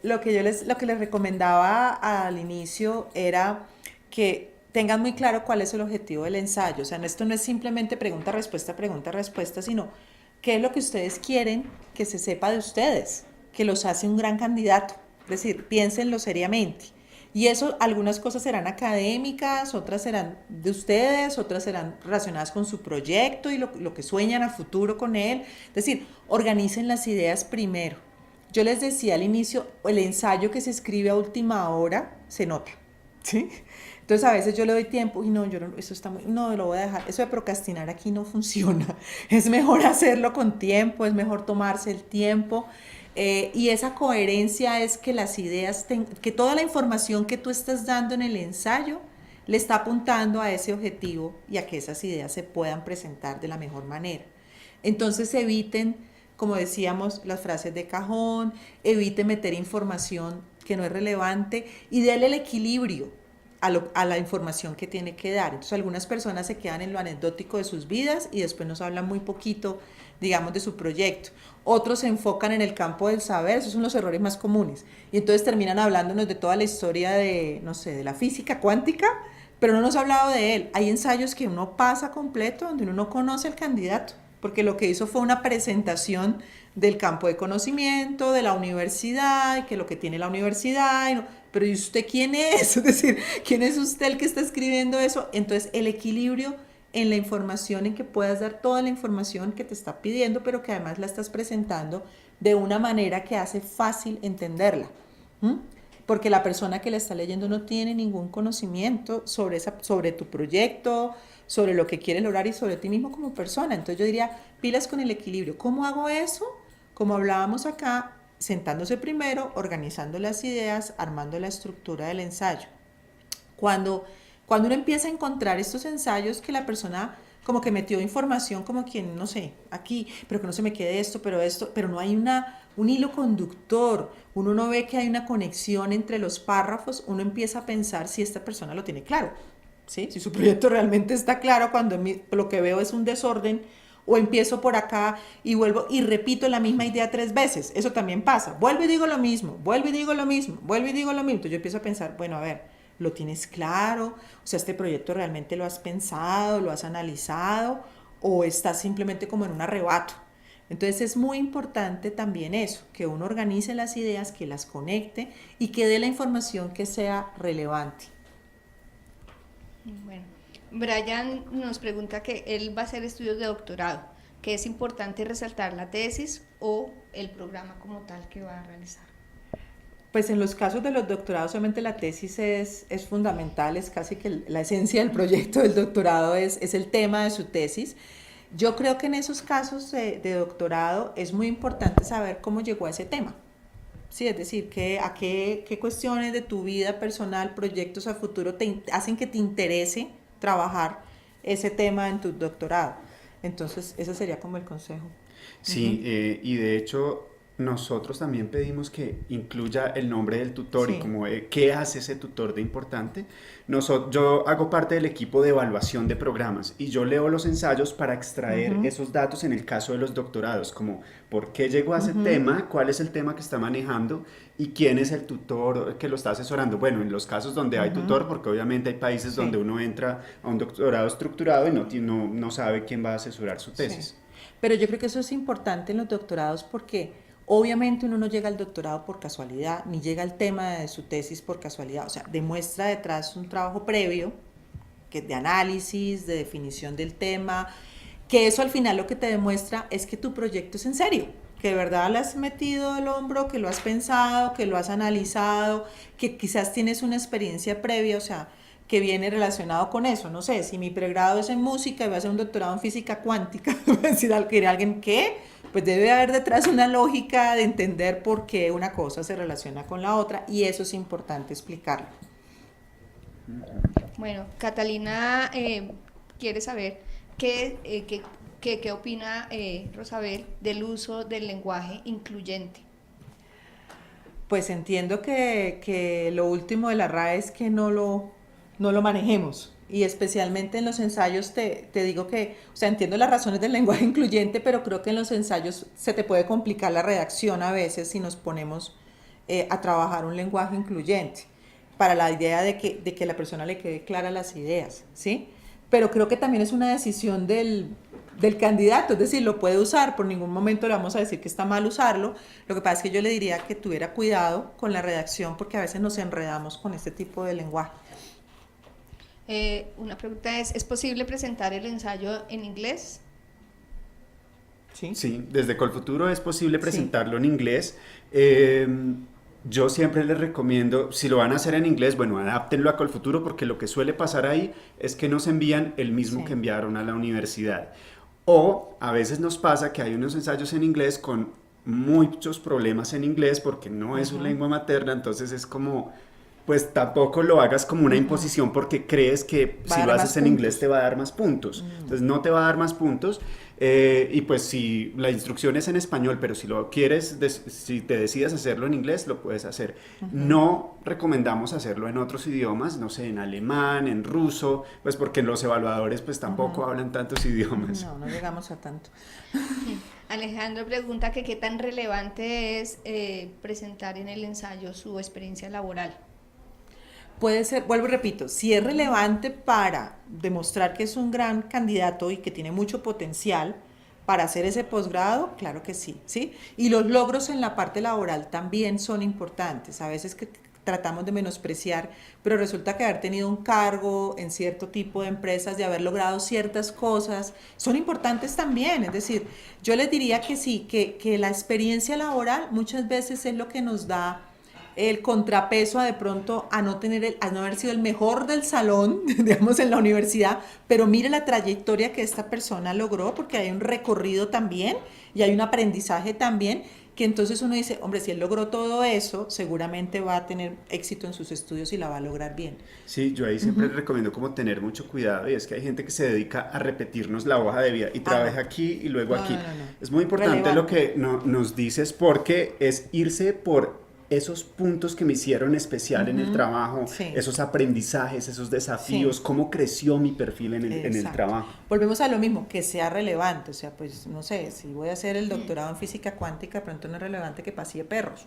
Lo que les recomendaba al inicio era que tengan muy claro cuál es el objetivo del ensayo. O sea, esto no es simplemente pregunta-respuesta, sino qué es lo que ustedes quieren que se sepa de ustedes, que los hace un gran candidato. Es decir, piénsenlo seriamente. Y eso, algunas cosas serán académicas, otras serán de ustedes, otras serán relacionadas con su proyecto y lo que sueñan a futuro con él. Es decir, organicen las ideas primero. Yo les decía al inicio, el ensayo que se escribe a última hora se nota, ¿sí? Entonces a veces yo le doy tiempo y no, yo no, eso está muy, no, lo voy a dejar. Eso de procrastinar aquí no funciona. Es mejor hacerlo con tiempo, es mejor tomarse el tiempo. Y esa coherencia es que las ideas, que toda la información que tú estás dando en el ensayo le está apuntando a ese objetivo y a que esas ideas se puedan presentar de la mejor manera. Entonces eviten, como decíamos, las frases de cajón, eviten meter información que no es relevante y denle el equilibrio a la información que tiene que dar. Entonces algunas personas se quedan en lo anecdótico de sus vidas y después nos hablan muy poquito, digamos, de su proyecto. Otros se enfocan en el campo del saber, esos son los errores más comunes. Y entonces terminan hablándonos de toda la historia de, no sé, de la física cuántica, pero no nos ha hablado de él. Hay ensayos que uno pasa completo donde uno no conoce al candidato, porque lo que hizo fue una presentación del campo de conocimiento, de la universidad, que lo que tiene la universidad, pero ¿y usted quién es? Es decir, ¿quién es usted el que está escribiendo eso? Entonces, el equilibrio en la información, en que puedas dar toda la información que te está pidiendo, pero que además la estás presentando de una manera que hace fácil entenderla. Porque la persona que la está leyendo no tiene ningún conocimiento sobre tu proyecto, sobre lo que quieres lograr y sobre ti mismo como persona. Entonces yo diría, pilas con el equilibrio. ¿Cómo hago eso? Como hablábamos acá, sentándose primero, organizando las ideas, armando la estructura del ensayo. Cuando uno empieza a encontrar estos ensayos que la persona como que metió información como quien, no sé, aquí, pero que no se me quede esto, pero no hay un hilo conductor, uno no ve que hay una conexión entre los párrafos, uno empieza a pensar si esta persona lo tiene claro, ¿sí? Si su proyecto realmente está claro cuando lo que veo es un desorden, o empiezo por acá y vuelvo y repito la misma idea 3 veces, eso también pasa, vuelvo y digo lo mismo, vuelvo y digo lo mismo, vuelvo y digo lo mismo, entonces yo empiezo a pensar, bueno, a ver, ¿lo tienes claro? O sea, ¿este proyecto realmente lo has pensado, lo has analizado o estás simplemente como en un arrebato? Entonces es muy importante también eso, que uno organice las ideas, que las conecte y que dé la información que sea relevante. Bueno, Brian nos pregunta que él va a hacer estudios de doctorado, que es importante resaltar la tesis o el programa como tal que va a realizar. Pues en los casos de los doctorados, obviamente la tesis es fundamental, es casi que la esencia del proyecto del doctorado es el tema de su tesis. Yo creo que en esos casos de doctorado es muy importante saber cómo llegó a ese tema. Sí, es decir, qué cuestiones de tu vida personal, proyectos a futuro hacen que te interese trabajar ese tema en tu doctorado. Entonces, ese sería como el consejo. Sí, y de hecho nosotros también pedimos que incluya el nombre del tutor y Sí. como qué hace ese tutor de importante. Yo hago parte del equipo de evaluación de programas y yo leo los ensayos para extraer esos datos en el caso de los doctorados, como por qué llegó a ese tema, cuál es el tema que está manejando y quién es el tutor que lo está asesorando. Bueno, en los casos donde hay tutor, porque obviamente hay países Sí. donde uno entra a un doctorado estructurado y no sabe quién va a asesorar su tesis. Sí. Pero yo creo que eso es importante en los doctorados porque obviamente uno no llega al doctorado por casualidad, ni llega al tema de su tesis por casualidad. O sea, demuestra detrás un trabajo previo, que de análisis, de definición del tema, que eso al final lo que te demuestra es que tu proyecto es en serio, que de verdad le has metido el hombro, que lo has pensado, que lo has analizado, que quizás tienes una experiencia previa, o sea, que viene relacionado con eso. No sé, si mi pregrado es en música y voy a hacer un doctorado en física cuántica, decir alguien ¿qué? Pues debe haber detrás una lógica de entender por qué una cosa se relaciona con la otra y eso es importante explicarlo. Bueno, Catalina quiere saber qué opina Rosabel del uso del lenguaje incluyente. Pues entiendo que lo último de la RAE es que no lo manejemos. Y especialmente en los ensayos te digo que, o sea, entiendo las razones del lenguaje incluyente, pero creo que en los ensayos se te puede complicar la redacción a veces si nos ponemos a trabajar un lenguaje incluyente para la idea de que a la persona le quede claras las ideas, ¿sí? Pero creo que también es una decisión del candidato, es decir, lo puede usar, por ningún momento le vamos a decir que está mal usarlo, lo que pasa es que yo le diría que tuviera cuidado con la redacción porque a veces nos enredamos con este tipo de lenguaje. Una pregunta ¿es posible presentar el ensayo en inglés? Sí, Sí, desde Colfuturo es posible presentarlo en inglés. Yo siempre les recomiendo, si lo van a hacer en inglés, bueno, adáptenlo a Colfuturo porque lo que suele pasar ahí es que nos envían el mismo que enviaron a la universidad. O a veces nos pasa que hay unos ensayos en inglés con muchos problemas en inglés porque no es su lengua materna, entonces es como, pues tampoco lo hagas como una imposición porque crees que si lo haces en inglés te va a dar más puntos. Entonces no te va a dar más puntos. Y pues si la instrucción es en español, pero si lo quieres, si te decides hacerlo en inglés, lo puedes hacer. No recomendamos hacerlo en otros idiomas, no sé, en alemán, en ruso, pues porque los evaluadores pues tampoco hablan tantos idiomas. no llegamos a tanto. Alejandro pregunta que qué tan relevante es presentar en el ensayo su experiencia laboral. Puede ser, vuelvo y repito, si es relevante para demostrar que es un gran candidato y que tiene mucho potencial para hacer ese posgrado, claro que sí, ¿sí? Y los logros en la parte laboral también son importantes. A veces que tratamos de menospreciar, pero resulta que haber tenido un cargo en cierto tipo de empresas, de haber logrado ciertas cosas, son importantes también. Es decir, yo les diría que sí, que la experiencia laboral muchas veces es lo que nos da el contrapeso a de pronto a no haber sido el mejor del salón, digamos, en la universidad, pero mire la trayectoria que esta persona logró, porque hay un recorrido también y hay un aprendizaje también, que entonces uno dice, hombre, si él logró todo eso, seguramente va a tener éxito en sus estudios y la va a lograr bien. Sí, yo ahí siempre recomiendo como tener mucho cuidado, y es que hay gente que se dedica a repetirnos la hoja de vida y trabaja aquí y luego aquí. No. Es muy importante lo que nos dices porque es irse por esos puntos que me hicieron especial en el trabajo, esos aprendizajes, esos desafíos, cómo creció mi perfil en el trabajo. Volvemos a lo mismo, que sea relevante, o sea, pues no sé, si voy a hacer el doctorado en física cuántica, pronto no es relevante que pasee perros.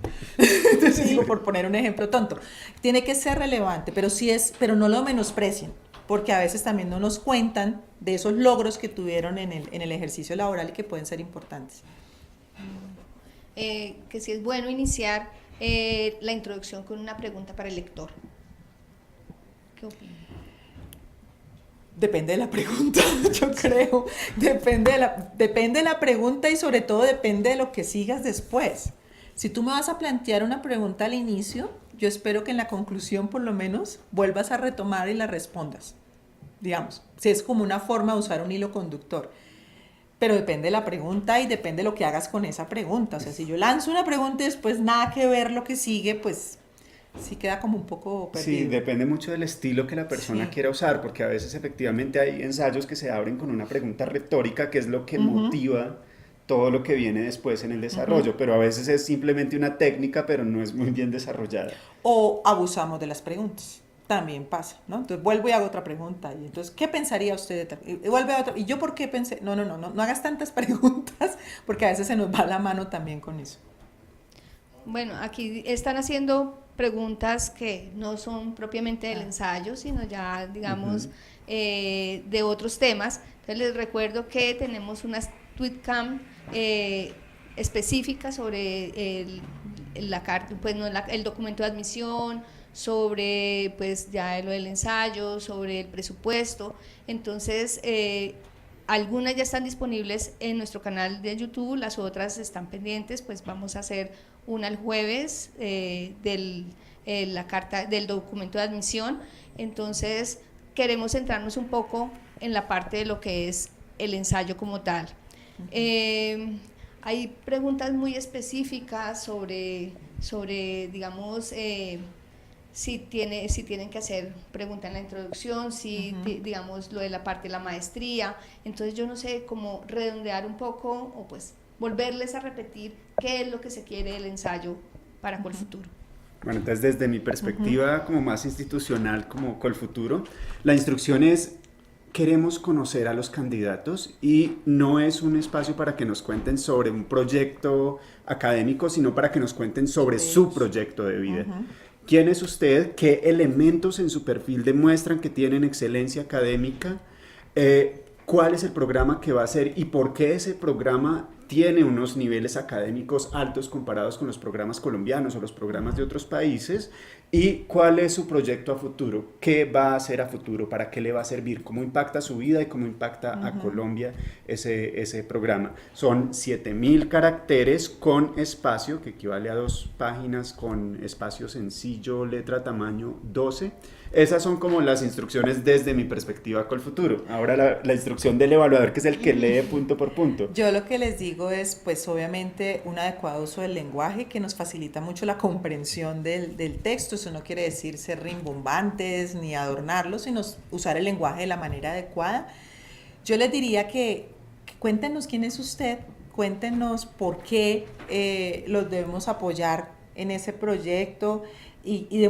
Entonces digo, por poner un ejemplo tonto, tiene que ser relevante, pero no lo menosprecien, porque a veces también no nos cuentan de esos logros que tuvieron en el ejercicio laboral y que pueden ser importantes. Que sí es bueno iniciar la introducción con una pregunta para el lector. ¿Qué opinas? Depende de la pregunta, yo creo. Depende de la pregunta y sobre todo depende de lo que sigas después. Si tú me vas a plantear una pregunta al inicio, yo espero que en la conclusión por lo menos vuelvas a retomar y la respondas. Digamos, si es como una forma de usar un hilo conductor. Pero depende de la pregunta y depende de lo que hagas con esa pregunta. O sea, si yo lanzo una pregunta y después nada que ver lo que sigue, pues sí queda como un poco perdido. Sí, depende mucho del estilo que la persona quiera usar, porque a veces efectivamente hay ensayos que se abren con una pregunta retórica, que es lo que motiva todo lo que viene después en el desarrollo, pero a veces es simplemente una técnica, pero no es muy bien desarrollada. O abusamos de las preguntas. También pasa, ¿no? Entonces vuelvo y hago otra pregunta. Y entonces, ¿qué pensaría usted de tal? Y vuelve a otra. ¿Y yo por qué pensé? No hagas tantas preguntas, porque a veces se nos va la mano también con eso. Bueno, aquí están haciendo preguntas que no son propiamente del ensayo, sino ya, digamos, de otros temas. Entonces les recuerdo que tenemos unas tweetcam específicas sobre el documento de admisión, sobre pues ya lo del ensayo, sobre el presupuesto. Entonces algunas ya están disponibles en nuestro canal de YouTube, las otras están pendientes, pues vamos a hacer una el jueves la carta del documento de admisión. Entonces queremos centrarnos un poco en la parte de lo que es el ensayo como tal. Hay preguntas muy específicas sobre digamos, si tienen que hacer pregunta en la introducción, digamos, lo de la parte de la maestría. Entonces yo no sé cómo redondear un poco o pues volverles a repetir qué es lo que se quiere del ensayo para Colfuturo. Bueno, entonces desde mi perspectiva como más institucional, como Colfuturo, la instrucción es: queremos conocer a los candidatos y no es un espacio para que nos cuenten sobre un proyecto académico, sino para que nos cuenten sobre su proyecto de vida. ¿Quién es usted? ¿Qué elementos en su perfil demuestran que tienen excelencia académica? cuál es el programa que va a hacer y por qué ese programa tiene unos niveles académicos altos comparados con los programas colombianos o los programas de otros países, y cuál es su proyecto a futuro, qué va a hacer a futuro, para qué le va a servir, cómo impacta su vida y cómo impacta a Colombia ese programa. Son 7.000 caracteres con espacio, que equivale a 2 páginas con espacio sencillo, letra tamaño 12. Esas son como las instrucciones desde mi perspectiva con el futuro. Ahora la instrucción del evaluador, que es el que lee punto por punto. Yo lo que les digo es, pues obviamente, un adecuado uso del lenguaje que nos facilita mucho la comprensión del texto. Eso no quiere decir ser rimbombantes ni adornarlo, sino usar el lenguaje de la manera adecuada. Yo les diría que cuéntenos quién es usted, cuéntenos por qué los debemos apoyar en ese proyecto, y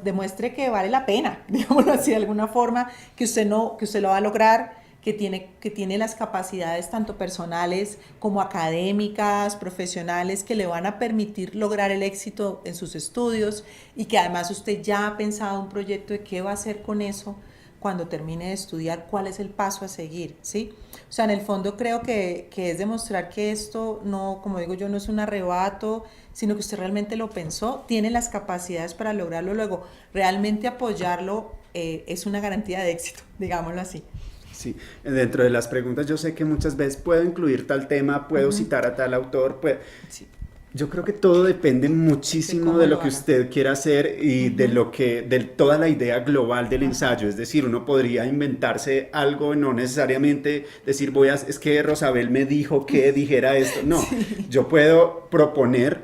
demuestre que vale la pena, digámoslo así de alguna forma, que usted lo va a lograr, que tiene las capacidades tanto personales como académicas, profesionales, que le van a permitir lograr el éxito en sus estudios, y que además usted ya ha pensado un proyecto de qué va a hacer con eso cuando termine de estudiar, cuál es el paso a seguir, ¿sí? O sea, en el fondo creo que es demostrar que esto no, como digo yo, no es un arrebato, sino que usted realmente lo pensó, tiene las capacidades para lograrlo. Luego, realmente apoyarlo es una garantía de éxito, digámoslo así. Sí, dentro de las preguntas yo sé que muchas veces puedo incluir tal tema, puedo citar a tal autor, Sí. Yo creo que todo depende muchísimo de lo que usted quiera hacer y de toda la idea global del ensayo. Es decir, uno podría inventarse algo, no necesariamente decir es que Rosabel me dijo que dijera esto. No, yo puedo proponer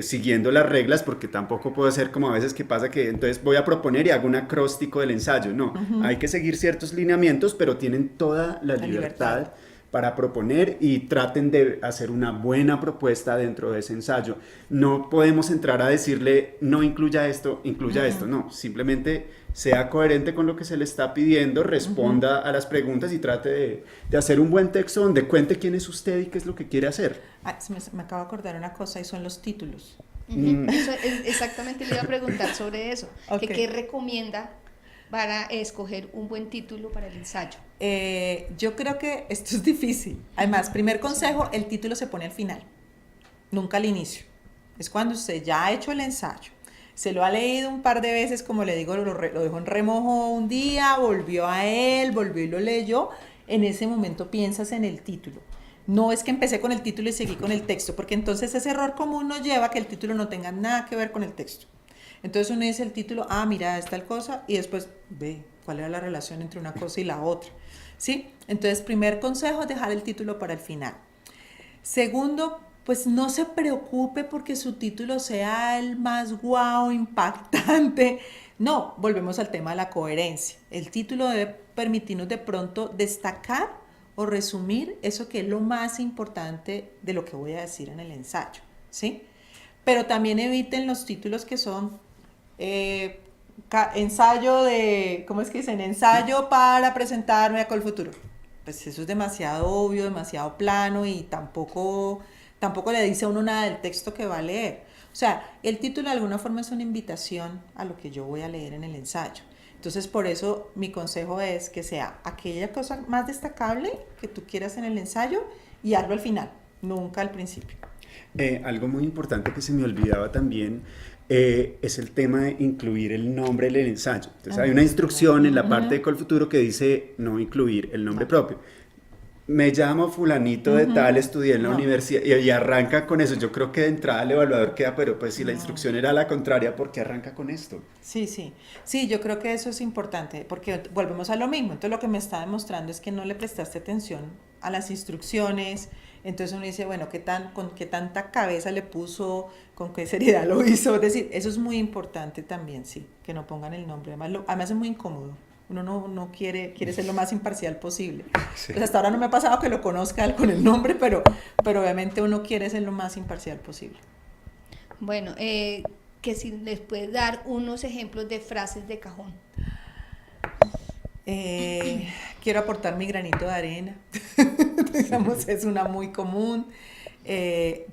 siguiendo las reglas, porque tampoco puedo hacer como a veces que pasa que entonces voy a proponer y hago un acróstico del ensayo. No, hay que seguir ciertos lineamientos, pero tienen toda la libertad para proponer, y traten de hacer una buena propuesta dentro de ese ensayo. No podemos entrar a decirle, no incluya esto, incluya esto. No, simplemente sea coherente con lo que se le está pidiendo, responda a las preguntas y trate de hacer un buen texto donde cuente quién es usted y qué es lo que quiere hacer. Me acabo de acordar una cosa, y son los títulos. Eso exactamente le iba a preguntar sobre eso. Okay. ¿Qué recomienda para escoger un buen título para el ensayo? Yo creo que esto es difícil. Además, primer consejo, el título se pone al final, nunca al inicio. Es cuando usted ya ha hecho el ensayo, se lo ha leído un par de veces, como le digo, lo dejó en remojo un día, volvió y lo leyó. En ese momento piensas en el título. No es que empecé con el título y seguí con el texto, porque entonces ese error común nos lleva a que el título no tenga nada que ver con el texto. Entonces uno dice el título, mira, es tal cosa, y después ve cuál era la relación entre una cosa y la otra, ¿sí? Entonces, primer consejo es dejar el título para el final. Segundo, pues no se preocupe porque su título sea el más guau, impactante. No, volvemos al tema de la coherencia. El título debe permitirnos de pronto destacar o resumir eso que es lo más importante de lo que voy a decir en el ensayo, ¿sí? Pero también eviten los títulos que son ensayo de, ¿cómo es que dicen? Ensayo para presentarme a Col Futuro. Pues eso es demasiado obvio, demasiado plano, y tampoco le dice a uno nada del texto que va a leer. O sea, el título de alguna forma es una invitación a lo que yo voy a leer en el ensayo. Entonces, por eso mi consejo es que sea aquella cosa más destacable que tú quieras en el ensayo, y hazlo al final, nunca al principio. Algo muy importante que se me olvidaba también es el tema de incluir el nombre del ensayo. Entonces hay una instrucción en la parte de Col Futuro que dice no incluir el nombre propio. Me llamo fulanito de tal, estudié en la universidad, y arranca con eso. Yo creo que de entrada el evaluador queda, pero pues si la instrucción era la contraria, ¿por qué arranca con esto? Sí, yo creo que eso es importante, porque volvemos a lo mismo. Entonces lo que me está demostrando es que no le prestaste atención a las instrucciones. Entonces uno dice, bueno, con qué tanta cabeza le puso, con qué seriedad lo hizo. Es decir, eso es muy importante también, sí, que no pongan el nombre. Además es muy incómodo. Uno no quiere ser lo más imparcial posible. Sí. Pues hasta ahora no me ha pasado que lo conozca con el nombre, pero obviamente uno quiere ser lo más imparcial posible. Bueno, que si les puedes dar unos ejemplos de frases de cajón. Quiero aportar mi granito de arena. Digamos, es una muy común.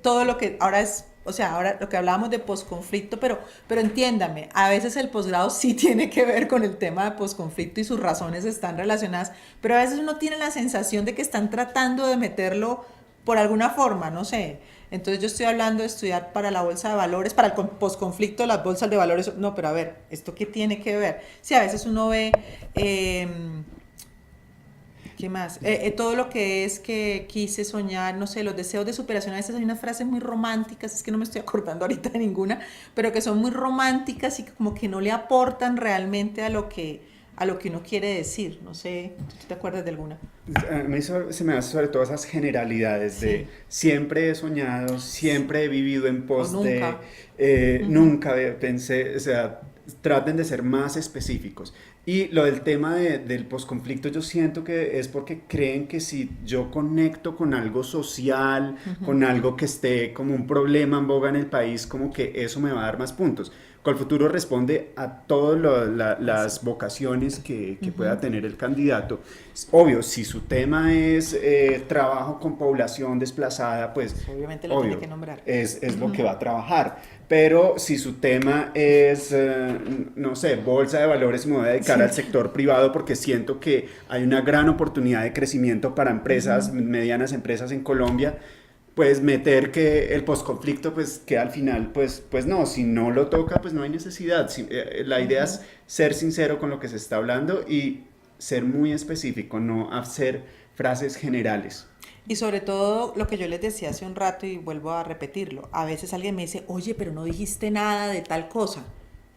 Todo lo que ahora es o sea, ahora lo que hablábamos de posconflicto, pero entiéndame, a veces el posgrado sí tiene que ver con el tema de posconflicto y sus razones están relacionadas, pero a veces uno tiene la sensación de que están tratando de meterlo por alguna forma, no sé. Entonces yo estoy hablando de estudiar para la bolsa de valores, para el posconflicto, las bolsas de valores, no, pero a ver, ¿esto qué tiene que ver? Sí, a veces uno ve... ¿qué más? Todo lo que es que quise soñar, no sé, los deseos de superación, a veces hay unas frases muy románticas, es que no me estoy acordando ahorita de ninguna, pero que son muy románticas y que como que no le aportan realmente a lo que uno quiere decir. No sé, ¿tú te acuerdas de alguna? A mí se me hace sobre todo esas generalidades de Sí. siempre he soñado, siempre he vivido en O pos nunca. nunca pensé, o sea, traten de ser más específicos. Y lo del tema del posconflicto yo siento que es porque creen que si yo conecto con algo social, con algo que esté como un problema en boga en el país, como que eso me va a dar más puntos. Colfuturo responde a todas las vocaciones que pueda tener el candidato. Obvio, si su tema es trabajo con población desplazada, pues Obviamente lo tiene obvio, que nombrar. es lo que va a trabajar. Pero si su tema es, no sé, bolsa de valores y me voy a dedicar al sector privado porque siento que hay una gran oportunidad de crecimiento para empresas, medianas empresas en Colombia, pues meter que el posconflicto, pues que al final, pues no, si no lo toca, pues no hay necesidad. La idea es ser sincero con lo que se está hablando y ser muy específico, no hacer frases generales. Y sobre todo lo que yo les decía hace un rato y vuelvo a repetirlo, a veces alguien me dice, oye, pero no dijiste nada de tal cosa.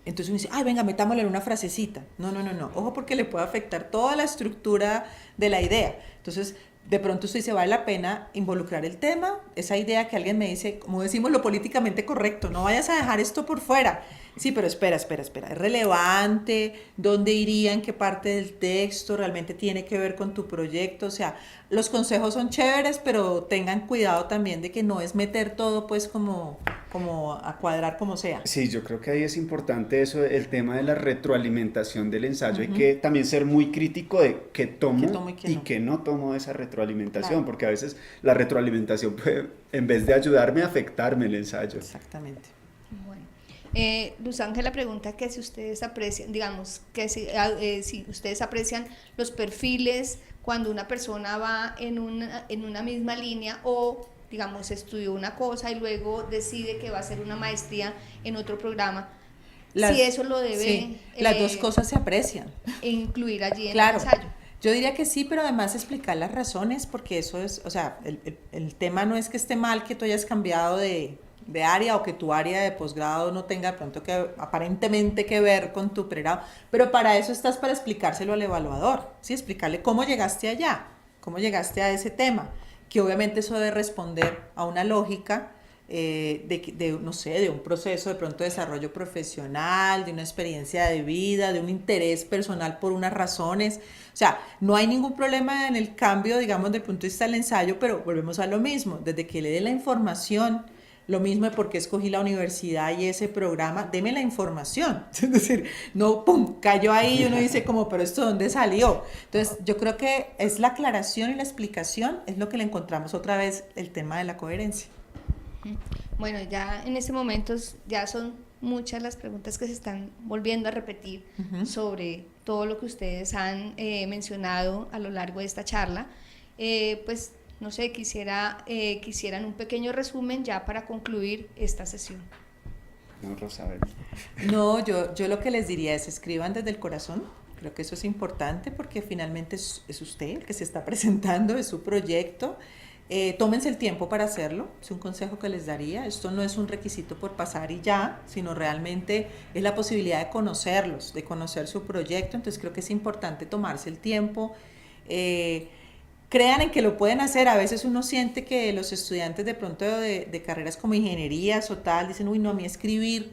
Entonces uno dice, ay, venga, metámosle en una frasecita. No, no, no, no. Ojo porque le puede afectar toda la estructura de la idea. Entonces, de pronto usted dice, vale la pena involucrar el tema, esa idea que alguien me dice, como decimos, lo políticamente correcto, no vayas a dejar esto por fuera. Sí, pero espera, es relevante, dónde iría, en qué parte del texto, realmente tiene que ver con tu proyecto, o sea, los consejos son chéveres, pero tengan cuidado también de que no es meter todo pues como a cuadrar como sea. Sí, yo creo que ahí es importante eso, el tema de la retroalimentación del ensayo. Hay que también ser muy crítico de qué Que tomo tomo y que y no. qué no tomo de esa retroalimentación, Claro, porque a veces la retroalimentación puede, en vez de ayudarme, afectarme el ensayo. exactamente. Bueno, Luz Ángela pregunta que si ustedes aprecian, digamos, que si ustedes aprecian los perfiles cuando una persona va en una misma línea o, digamos, estudió una cosa y luego decide que va a hacer una maestría en otro programa, si eso lo debe Sí, las dos cosas se aprecian. incluir allí en Claro, el ensayo. yo diría que sí, pero además explicar las razones, porque eso es, o sea, el tema no es que esté mal que tú hayas cambiado de área o que tu área de posgrado no tenga de pronto que aparentemente que ver con tu pregrado, pero para eso estás para explicárselo al evaluador, ¿sí? Explicarle cómo llegaste allá, cómo llegaste a ese tema, que obviamente eso debe responder a una lógica no sé, de un proceso de pronto de desarrollo profesional, de una experiencia de vida, de un interés personal por unas razones. O sea, no hay ningún problema en el cambio, digamos, del punto de vista del ensayo, pero volvemos a lo mismo. Desde que le dé la información, lo mismo de por qué escogí la universidad y ese programa, deme la información. Es decir, no, pum, cayó ahí y uno dice como, pero ¿esto dónde salió? Entonces, yo creo que es la aclaración y la explicación, es lo que le encontramos otra vez el tema de la coherencia. Bueno, ya en este momento ya son muchas las preguntas que se están volviendo a repetir sobre todo lo que ustedes han mencionado a lo largo de esta charla. Pues, no sé, quisieran un pequeño resumen ya para concluir esta sesión. No, Rosabel. No, yo lo que les diría es escriban desde el corazón. Creo que eso es importante porque finalmente es usted el que se está presentando, es su proyecto. Tómense el tiempo para hacerlo, es un consejo que les daría. Esto no es un requisito por pasar y ya, sino realmente es la posibilidad de conocerlos, de conocer su proyecto. Entonces creo que es importante tomarse el tiempo. Crean en que lo pueden hacer. A veces uno siente que los estudiantes de pronto de carreras como ingenierías o tal dicen, uy, no, a mí escribir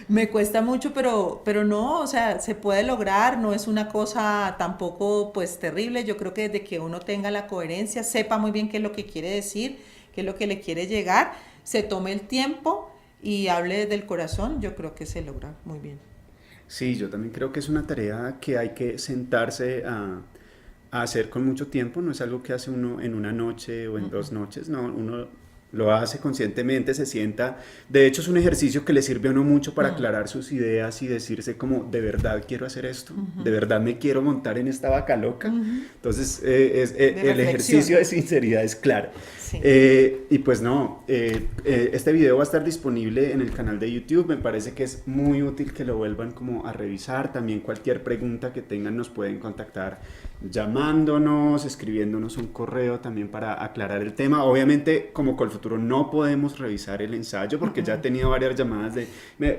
me cuesta mucho, pero no, o sea, se puede lograr, no es una cosa tampoco pues terrible. Yo creo que desde que uno tenga la coherencia, sepa muy bien qué es lo que quiere decir, qué es lo que le quiere llegar, se tome el tiempo y hable desde el corazón, yo creo que se logra muy bien. Sí, yo también creo que es una tarea que hay que sentarse a hacer con mucho tiempo, no es algo que hace uno en una noche o en 2 noches, no, uno lo hace conscientemente, se sienta. De hecho, es un ejercicio que le sirve a uno mucho para aclarar sus ideas y decirse como, ¿de verdad quiero hacer esto? ¿De verdad me quiero montar en esta vaca loca? Entonces, el ejercicio de sinceridad es claro. Sí. Y pues no, este video va a estar disponible en el canal de YouTube. Me parece que es muy útil que lo vuelvan como a revisar. También cualquier pregunta que tengan nos pueden contactar llamándonos, escribiéndonos un correo también para aclarar el tema. Obviamente, como Colfuturo no podemos revisar el ensayo porque ya he tenido varias llamadas de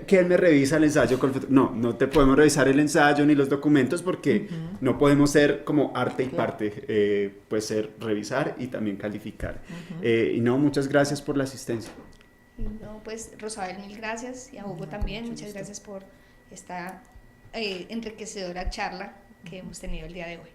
¿quién me revisa el ensayo Colfuturo? No te podemos revisar el ensayo ni los documentos porque no podemos ser como arte y parte, pues ser revisar y también calificar. Y no, muchas gracias por la asistencia. No, pues Rosabel, mil gracias, y a Hugo también, muchas gracias por esta enriquecedora charla que hemos tenido el día de hoy.